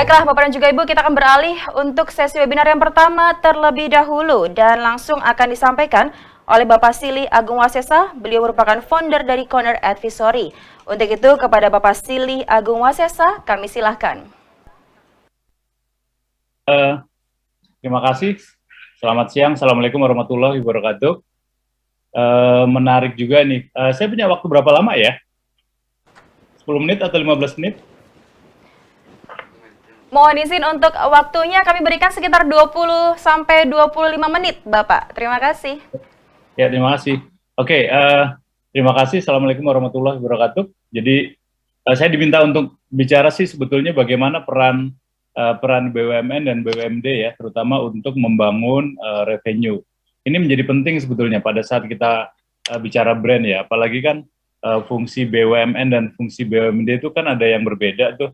Baiklah, Bapak dan juga Ibu, kita akan beralih untuk sesi webinar yang pertama terlebih dahulu dan langsung akan disampaikan oleh Bapak Silly Agung Wasesa. Beliau merupakan founder dari Corner Advisory. Untuk itu, kepada Bapak Silly Agung Wasesa, kami silahkan. Terima kasih. Selamat siang. Assalamualaikum warahmatullahi wabarakatuh. Menarik juga nih. Saya punya waktu berapa lama ya? 10 menit atau 15 menit? Mohon izin untuk waktunya kami berikan sekitar 20 sampai 25 menit, Bapak. Terima kasih. Ya, terima kasih. Oke, terima kasih. Assalamualaikum warahmatullahi wabarakatuh. Jadi, saya diminta untuk bicara sih sebetulnya bagaimana peran BUMN dan BUMD ya, terutama untuk membangun revenue. Ini menjadi penting sebetulnya pada saat kita bicara brand ya, apalagi kan fungsi BUMN dan fungsi BUMD itu kan ada yang berbeda tuh.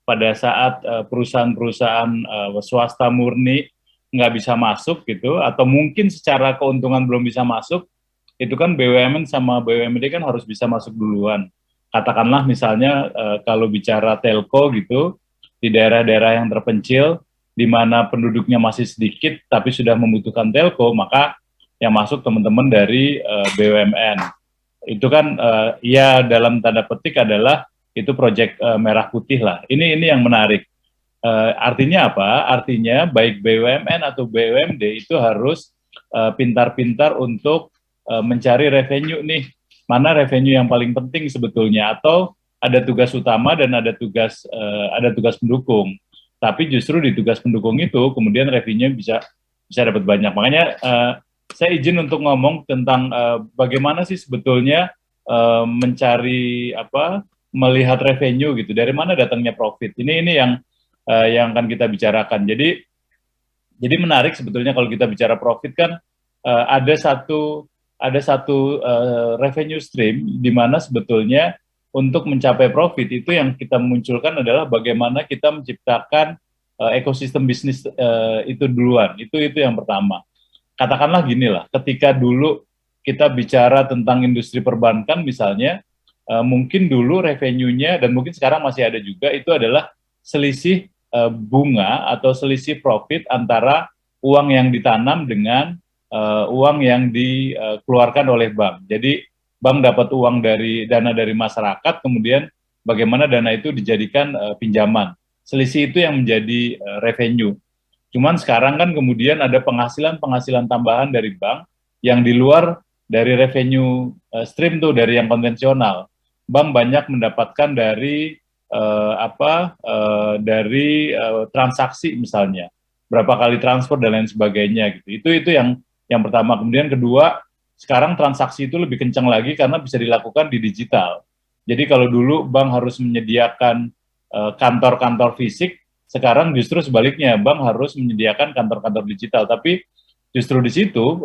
Pada saat perusahaan-perusahaan swasta murni nggak bisa masuk gitu, atau mungkin secara keuntungan belum bisa masuk, itu kan BUMN sama BUMD kan harus bisa masuk duluan. Katakanlah misalnya kalau bicara telco gitu, di daerah-daerah yang terpencil, di mana penduduknya masih sedikit tapi sudah membutuhkan telco, maka yang masuk teman-teman dari BUMN. Itu kan ya dalam tanda petik adalah itu proyek merah putih lah. Ini yang menarik. Artinya apa? Artinya baik BUMN atau BUMD itu harus pintar-pintar untuk mencari revenue nih. Mana revenue yang paling penting sebetulnya, atau ada tugas utama dan ada tugas pendukung. Tapi justru di tugas pendukung itu kemudian revenue bisa dapat banyak. Makanya saya izin untuk ngomong tentang bagaimana sih sebetulnya mencari melihat revenue gitu, dari mana datangnya profit. Ini yang akan kita bicarakan. Jadi menarik sebetulnya kalau kita bicara profit kan ada satu revenue stream di mana sebetulnya untuk mencapai profit itu yang kita munculkan adalah bagaimana kita menciptakan ekosistem bisnis itu duluan. Itu yang pertama. Katakanlah gini lah, ketika dulu kita bicara tentang industri perbankan misalnya, mungkin dulu revenue-nya, dan mungkin sekarang masih ada juga, itu adalah selisih bunga atau selisih profit antara uang yang ditanam dengan uang yang dikeluarkan oleh bank. Jadi bank dapat uang dana dari masyarakat, kemudian bagaimana dana itu dijadikan pinjaman. Selisih itu yang menjadi revenue. Cuman sekarang kan kemudian ada penghasilan tambahan dari bank yang di luar dari revenue stream tuh, dari yang konvensional. Bank banyak mendapatkan dari transaksi misalnya, berapa kali transfer dan lain sebagainya gitu. Itu yang pertama. Kemudian kedua, sekarang transaksi itu lebih kencang lagi karena bisa dilakukan di digital. Jadi kalau dulu bank harus menyediakan kantor-kantor fisik, sekarang justru sebaliknya, bank harus menyediakan kantor-kantor digital. Tapi justru di situ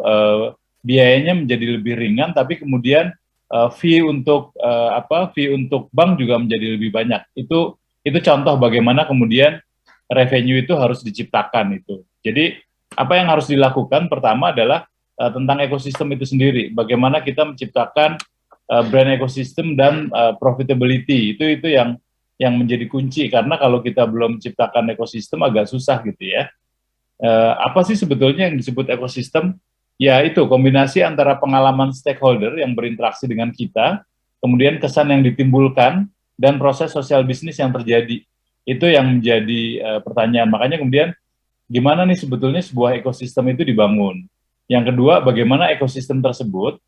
biayanya menjadi lebih ringan, tapi kemudian fee untuk bank juga menjadi lebih banyak. Itu contoh bagaimana kemudian revenue itu harus diciptakan itu. Jadi apa yang harus dilakukan pertama adalah tentang ekosistem itu sendiri. Bagaimana kita menciptakan brand ekosistem dan profitability. Itu yang menjadi kunci, karena kalau kita belum menciptakan ekosistem agak susah gitu ya. Apa sih sebetulnya yang disebut ekosistem? Ya itu kombinasi antara pengalaman stakeholder yang berinteraksi dengan kita, kemudian kesan yang ditimbulkan, dan proses sosial bisnis yang terjadi. Itu yang menjadi pertanyaan. Makanya kemudian gimana nih sebetulnya sebuah ekosistem itu dibangun. Yang kedua, bagaimana ekosistem tersebut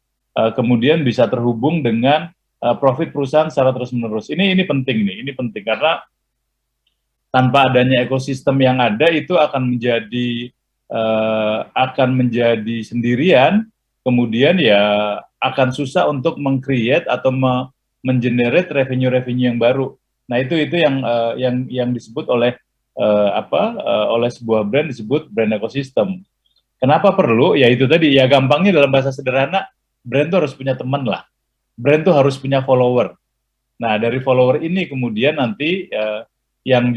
kemudian bisa terhubung dengan profit perusahaan secara terus-menerus. Ini penting nih, ini penting karena tanpa adanya ekosistem yang ada itu akan menjadi sendirian, kemudian ya akan susah untuk meng-create atau mengenerate revenue yang baru. Nah itu yang disebut oleh oleh sebuah brand, disebut brand ekosistem. Kenapa perlu? Ya itu tadi, ya gampangnya dalam bahasa sederhana, brand itu harus punya teman lah. Brand itu harus punya follower. Nah dari follower ini kemudian nanti yang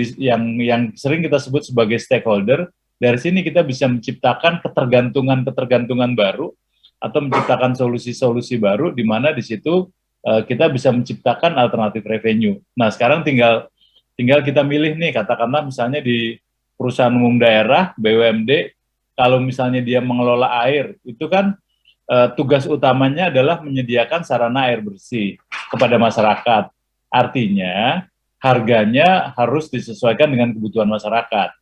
sering kita sebut sebagai stakeholder. Dari sini kita bisa menciptakan ketergantungan baru atau menciptakan solusi-solusi baru, di mana di situ kita bisa menciptakan alternatif revenue. Nah sekarang tinggal tinggal kita milih nih, katakanlah misalnya di perusahaan umum daerah, BUMD, kalau misalnya dia mengelola air, itu kan tugas utamanya adalah menyediakan sarana air bersih kepada masyarakat. Artinya, harganya harus disesuaikan dengan kebutuhan masyarakat.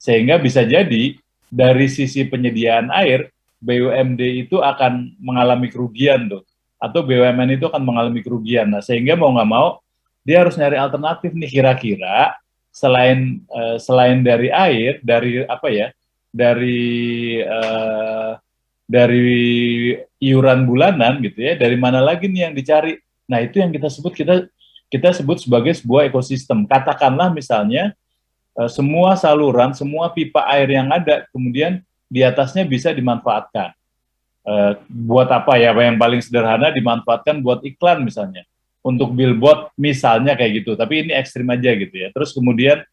Sehingga bisa jadi, dari sisi penyediaan air, BUMD itu akan mengalami kerugian tuh, atau BUMN itu akan mengalami kerugian. Nah, sehingga mau nggak mau dia harus nyari alternatif nih, kira-kira selain dari air, dari apa ya, dari dari iuran bulanan gitu ya, dari mana lagi nih yang dicari. Nah, itu yang kita sebut sebagai sebuah ekosistem. Katakanlah misalnya semua saluran, semua pipa air yang ada, kemudian di atasnya bisa dimanfaatkan. Buat apa ya? Yang paling sederhana dimanfaatkan buat iklan misalnya, untuk billboard misalnya kayak gitu. Tapi ini ekstrim aja gitu ya. Terus kemudian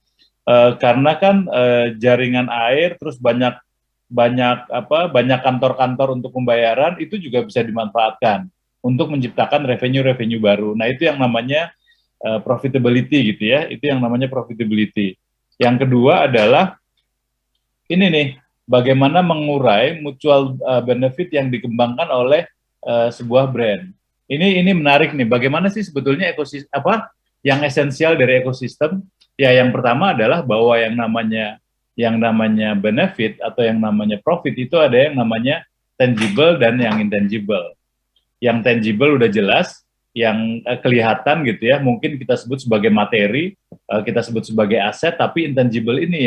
karena kan jaringan air, terus banyak kantor-kantor untuk pembayaran, itu juga bisa dimanfaatkan untuk menciptakan revenue baru. Nah, itu yang namanya profitability gitu ya. Itu yang namanya profitability. Yang kedua adalah ini nih, bagaimana mengurai mutual benefit yang dikembangkan oleh sebuah brand. Ini menarik nih. Bagaimana sih sebetulnya ekosistem apa yang esensial dari ekosistem? Ya, yang pertama adalah bahwa yang namanya benefit atau yang namanya profit itu ada yang namanya tangible dan yang intangible. Yang tangible udah jelas, yang kelihatan gitu ya, mungkin kita sebut sebagai materi, kita sebut sebagai aset, tapi intangible ini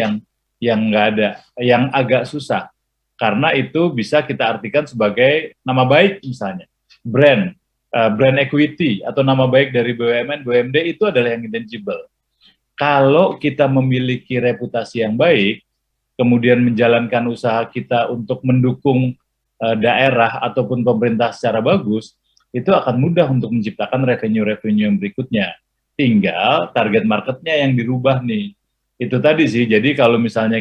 yang nggak ada, yang agak susah, karena itu bisa kita artikan sebagai nama baik misalnya, brand equity atau nama baik dari BUMN, BUMD itu adalah yang intangible. Kalau kita memiliki reputasi yang baik, kemudian menjalankan usaha kita untuk mendukung daerah ataupun pemerintah secara bagus, itu akan mudah untuk menciptakan revenue yang berikutnya. Tinggal target marketnya yang dirubah nih. Itu tadi sih. Jadi kalau misalnya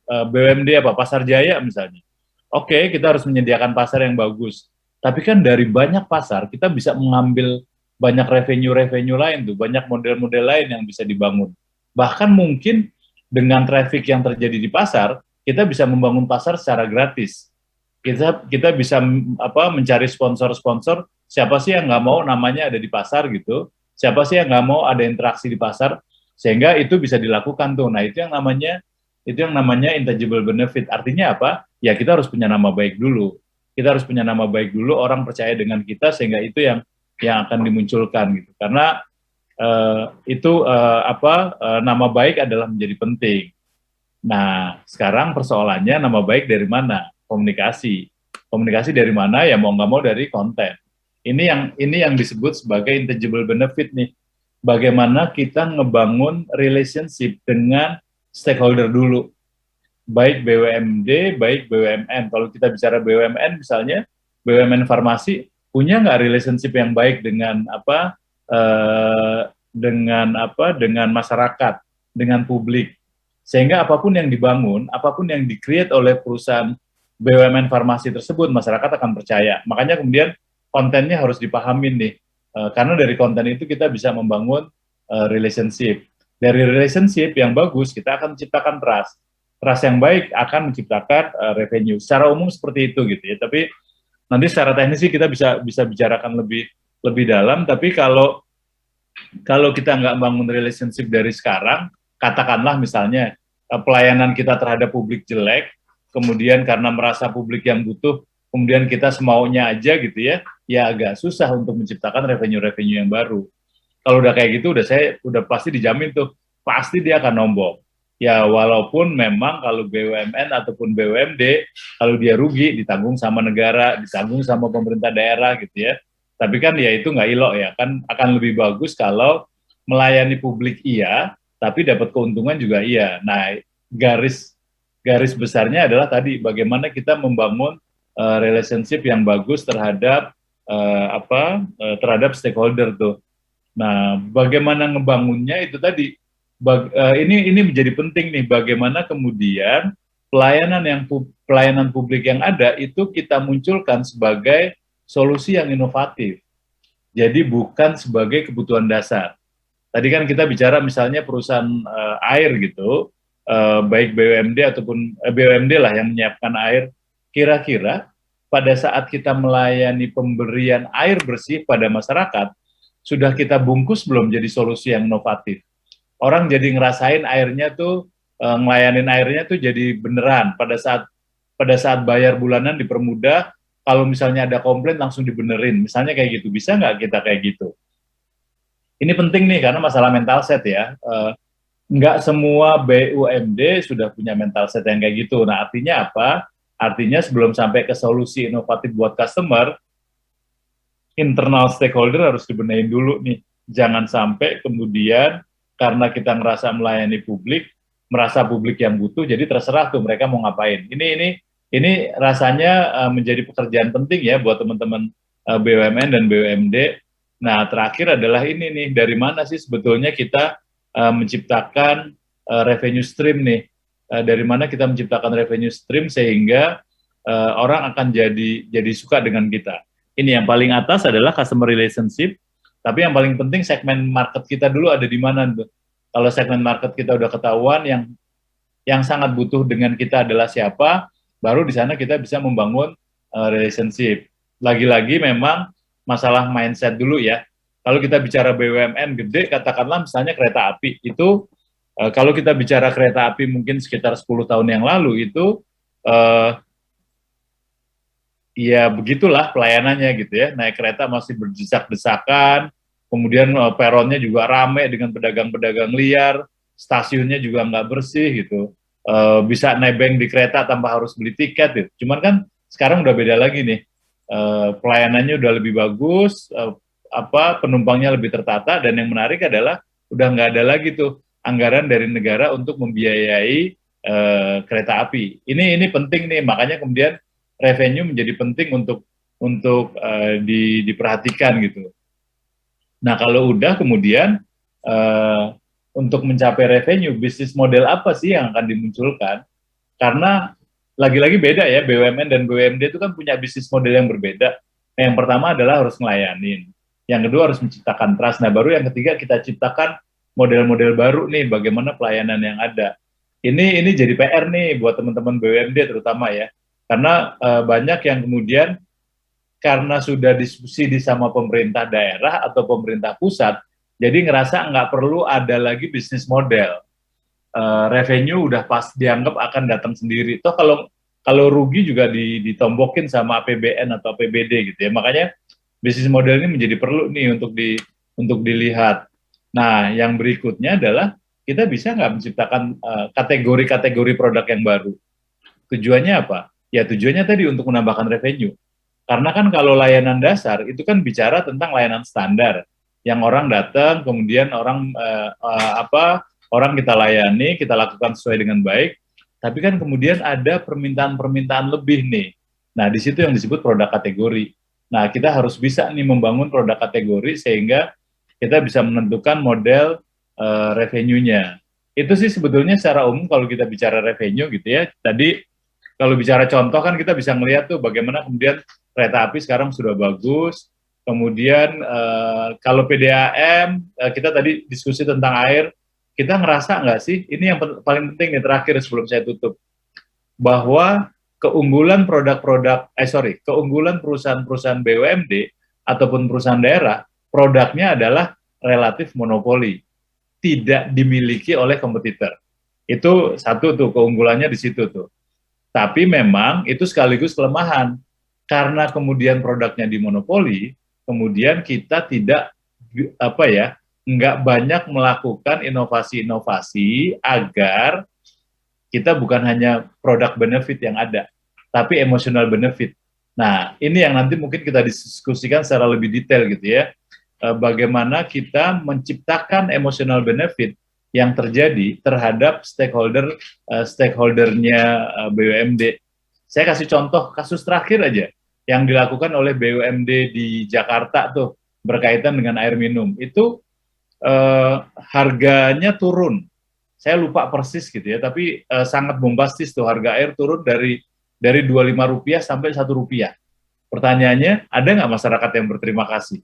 BUMD Pasar Jaya misalnya, oke, kita harus menyediakan pasar yang bagus. Tapi kan dari banyak pasar kita bisa mengambil banyak revenue lain tuh, banyak model-model lain yang bisa dibangun. Bahkan mungkin dengan traffic yang terjadi di pasar, kita bisa membangun pasar secara gratis. Kita bisa mencari sponsor-sponsor, siapa sih yang nggak mau namanya ada di pasar gitu, siapa sih yang nggak mau ada interaksi di pasar, sehingga itu bisa dilakukan tuh. Nah, itu yang namanya intangible benefit. Artinya apa? Ya, kita harus punya nama baik dulu. Kita harus punya nama baik dulu, orang percaya dengan kita, sehingga itu yang akan dimunculkan gitu. Karena nama baik adalah menjadi penting. Nah, sekarang persoalannya nama baik dari mana? Komunikasi dari mana? Ya mau nggak mau dari konten. Ini yang disebut sebagai intangible benefit nih. Bagaimana kita ngebangun relationship dengan stakeholder dulu, baik BUMD, baik BUMN. Kalau kita bicara BUMN misalnya, BUMN farmasi punya nggak relationship yang baik dengan dengan masyarakat, dengan publik, sehingga apapun yang dibangun, apapun yang di-create oleh perusahaan BUMN farmasi tersebut, masyarakat akan percaya. Makanya kemudian kontennya harus dipahamin nih, karena dari konten itu kita bisa membangun relationship. Dari relationship yang bagus, kita akan menciptakan trust. Trust yang baik akan menciptakan revenue. Secara umum seperti itu gitu ya. Tapi nanti secara teknis sih kita bisa bicarakan lebih dalam. Tapi kalau kita nggak bangun relationship dari sekarang, katakanlah misalnya pelayanan kita terhadap publik jelek, kemudian karena merasa publik yang butuh, kemudian kita semaunya aja gitu ya, ya agak susah untuk menciptakan revenue yang baru. Kalau udah kayak gitu, udah pasti dijamin tuh, pasti dia akan nombok. Ya walaupun memang kalau BUMN ataupun BUMD, kalau dia rugi ditanggung sama negara, ditanggung sama pemerintah daerah gitu ya. Tapi kan ya itu nggak elok ya, kan akan lebih bagus kalau melayani publik iya, tapi dapat keuntungan juga iya. Nah, garis besarnya adalah tadi bagaimana kita membangun relationship yang bagus terhadap terhadap stakeholder tuh. Nah, bagaimana ngebangunnya itu tadi. Ini menjadi penting nih, bagaimana kemudian pelayanan publik yang ada itu kita munculkan sebagai solusi yang inovatif. Jadi bukan sebagai kebutuhan dasar. Tadi kan kita bicara misalnya perusahaan air gitu, baik BUMD ataupun BUMD lah yang menyiapkan air, kira-kira pada saat kita melayani pemberian air bersih pada masyarakat, sudah kita bungkus belum jadi solusi yang inovatif? Orang jadi ngerasain airnya tuh, ngelayanin airnya tuh jadi beneran. Pada saat bayar bulanan dipermudah, kalau misalnya ada komplain langsung dibenerin. Misalnya kayak gitu, bisa nggak kita kayak gitu? Ini penting nih karena masalah mental set ya. Nggak semua BUMD sudah punya mental set yang kayak gitu. Nah, artinya apa? Artinya sebelum sampai ke solusi inovatif buat customer, internal stakeholder harus dibenahin dulu nih. Jangan sampai kemudian karena kita ngerasa melayani publik, merasa publik yang butuh, jadi terserah tuh mereka mau ngapain. Ini rasanya menjadi pekerjaan penting ya buat teman-teman BUMN dan BUMD. Nah, terakhir adalah ini nih, dari mana sih sebetulnya kita menciptakan revenue stream nih? Dari mana kita menciptakan revenue stream sehingga orang akan jadi suka dengan kita. Ini yang paling atas adalah customer relationship, tapi yang paling penting segmen market kita dulu ada di mana tuh. Kalau segmen market kita udah ketahuan, yang sangat butuh dengan kita adalah siapa, baru di sana kita bisa membangun relationship. Lagi-lagi memang masalah mindset dulu ya. Kalau kita bicara BUMN gede, katakanlah misalnya kereta api, itu kalau kita bicara kereta api mungkin sekitar 10 tahun yang lalu, itu ya begitulah pelayanannya gitu ya. Naik kereta masih berdesak-desakan, kemudian peronnya juga rame dengan pedagang-pedagang liar, stasiunnya juga nggak bersih gitu. Bisa nebeng di kereta tanpa harus beli tiket gitu. Cuman kan sekarang udah beda lagi nih. Pelayanannya udah lebih bagus, penumpangnya lebih tertata, dan yang menarik adalah udah nggak ada lagi tuh anggaran dari negara untuk membiayai kereta api. Ini penting nih, makanya kemudian revenue menjadi penting untuk diperhatikan gitu. Nah, kalau udah kemudian untuk mencapai revenue, bisnis model apa sih yang akan dimunculkan? Karena lagi-lagi beda ya, BUMN dan BUMD itu kan punya bisnis model yang berbeda. Yang pertama adalah harus ngelayanin. Yang kedua harus menciptakan trust. Nah, baru yang ketiga kita ciptakan model-model baru nih, bagaimana pelayanan yang ada. Ini jadi PR nih buat teman-teman BUMD terutama ya. Karena banyak yang kemudian karena sudah diskusi sama pemerintah daerah atau pemerintah pusat, jadi ngerasa nggak perlu ada lagi bisnis model. Revenue udah pas dianggap akan datang sendiri. Toh kalau rugi juga ditombokin sama APBN atau APBD gitu ya. Makanya bisnis model ini menjadi perlu nih untuk dilihat. Nah, yang berikutnya adalah kita bisa nggak menciptakan kategori-kategori produk yang baru. Tujuannya apa? Ya tujuannya tadi untuk menambahkan revenue. Karena kan kalau layanan dasar itu kan bicara tentang layanan standar yang orang datang, kemudian orang orang kita layani, kita lakukan sesuai dengan baik, tapi kan kemudian ada permintaan-permintaan lebih nih. Nah, di situ yang disebut produk kategori. Nah, kita harus bisa nih membangun produk kategori sehingga kita bisa menentukan model revenue-nya. Itu sih sebetulnya secara umum kalau kita bicara revenue gitu ya. Tadi kalau bicara contoh kan kita bisa melihat tuh bagaimana kemudian kereta api sekarang sudah bagus. Kemudian kalau PDAM, kita tadi diskusi tentang air, kita ngerasa nggak sih, ini yang paling penting nih terakhir sebelum saya tutup, bahwa keunggulan keunggulan perusahaan-perusahaan BUMD ataupun perusahaan daerah, produknya adalah relatif monopoli, tidak dimiliki oleh kompetitor. Itu satu tuh keunggulannya di situ tuh. Tapi memang itu sekaligus kelemahan, karena kemudian produknya dimonopoli, kemudian kita tidak nggak banyak melakukan inovasi-inovasi agar kita bukan hanya produk benefit yang ada, tapi emotional benefit. Nah, ini yang nanti mungkin kita diskusikan secara lebih detail gitu ya. Bagaimana kita menciptakan emotional benefit yang terjadi terhadap stakeholdernya BUMD. Saya kasih contoh kasus terakhir aja yang dilakukan oleh BUMD di Jakarta tuh berkaitan dengan air minum. Itu harganya turun. Saya lupa persis gitu ya, tapi sangat bombastis tuh, harga air turun dari Rp25 sampai Rp1. Pertanyaannya, ada nggak masyarakat yang berterima kasih?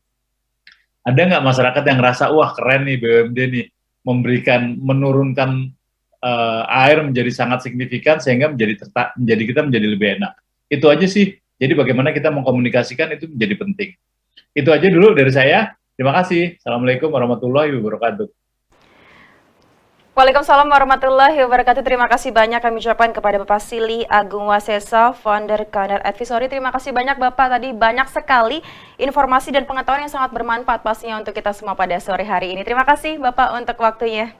Ada nggak masyarakat yang ngerasa, wah keren nih BUMD nih, menurunkan air menjadi sangat signifikan sehingga menjadi kita menjadi lebih enak. Itu aja sih. Jadi bagaimana kita mengkomunikasikan itu menjadi penting. Itu aja dulu dari saya. Terima kasih. Assalamualaikum warahmatullahi wabarakatuh. Waalaikumsalam warahmatullahi wabarakatuh. Terima kasih banyak kami ucapkan kepada Bapak Silly Agung Wasesa, founder Corner Advisory. Terima kasih banyak Bapak, tadi banyak sekali informasi dan pengetahuan yang sangat bermanfaat pastinya untuk kita semua pada sore hari ini. Terima kasih Bapak untuk waktunya.